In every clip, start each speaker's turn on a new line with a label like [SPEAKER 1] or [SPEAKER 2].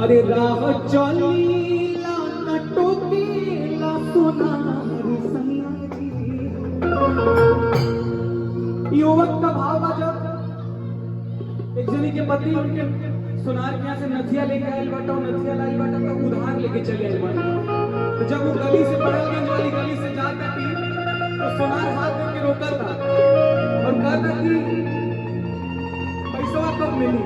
[SPEAKER 1] अरे राह चलीला टोकेला सोनार सैया जी। युवक का भाव आ जब एक जनी के पति उनके सोनार के यहाँ से नथिया लेके आयल बाटा, नथिया लाई बाटा तो उधार लेके चले आयल बाटा। तो जब वो गली से बड़लगंज वाली गली से जाता थी तो सोनार हाथ दे के रोकल था और कहता कि पैसा कब मिली।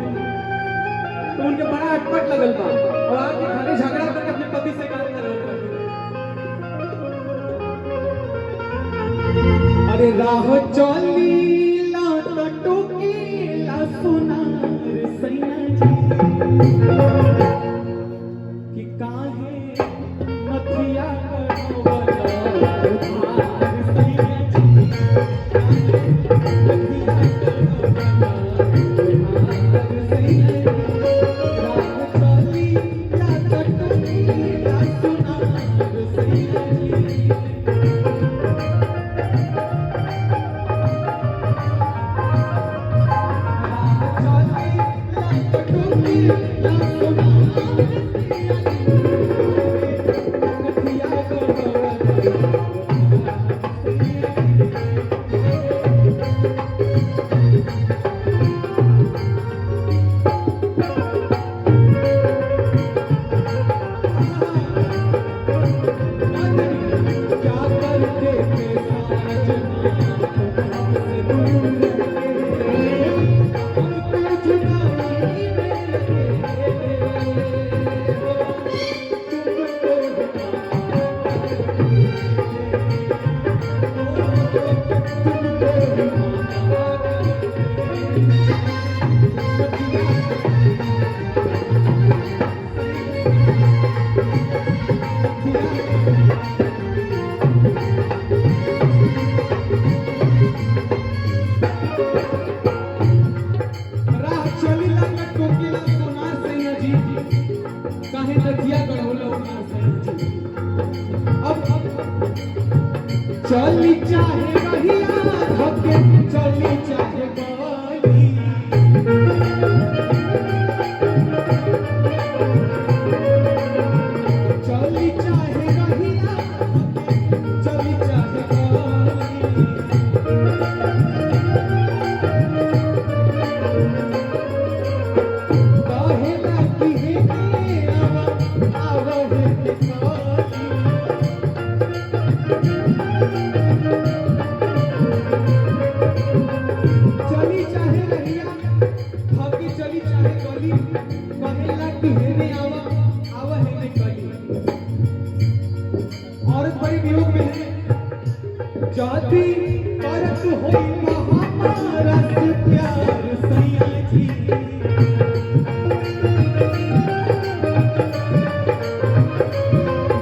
[SPEAKER 1] तो उनके बड़ा अटपट लगल था और आके घरे झगड़ा करके अपने पति से गाली कर रहे थे। अरे राह चलीला टोकेला सोनार सैया जी कि काहे नथिया करवला उधार सैया जी। नथिया करवला उधार सैया जी। राह चलीला टोकेला सोनार सैया जी। चली चाहे रहिया धके चली चाहे गली। चली चाहे रहिया चली चाहे गली। कहेला कि हे आवा हे गली। चली चाहे रहिया भागी चली चाहे गली। कहेला कि हेने आवा हेने गली। औरत बड़ी वियोग में है। जाति करत होई हमारा से प्यार सैया जी।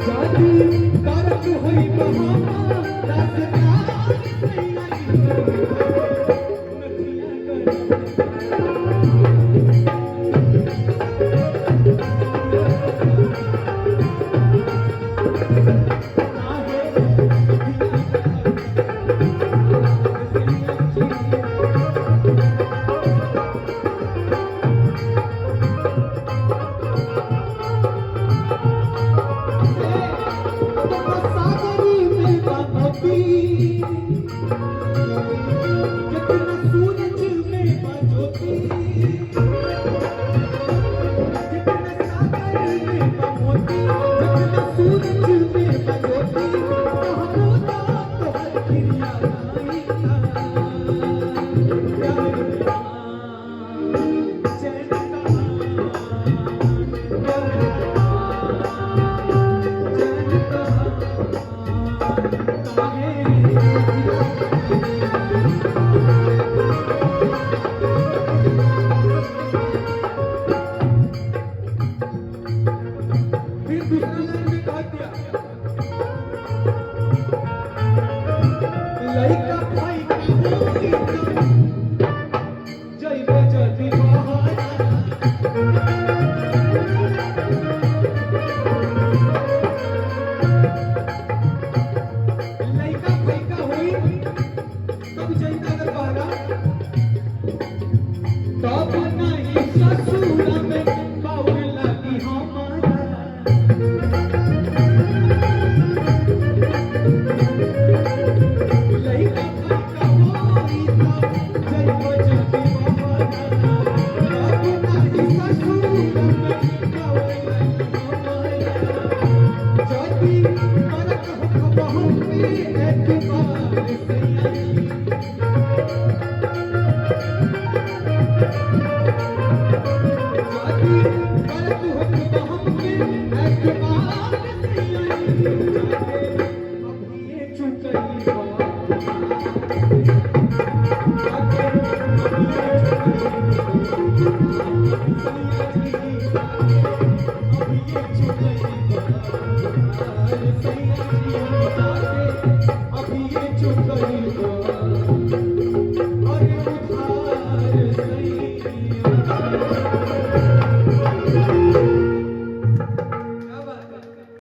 [SPEAKER 1] जाति करत होई हमारा से प्यार सैया जी। तब नहीं ससुर में बाउर लगी हम
[SPEAKER 2] अभी ये चुप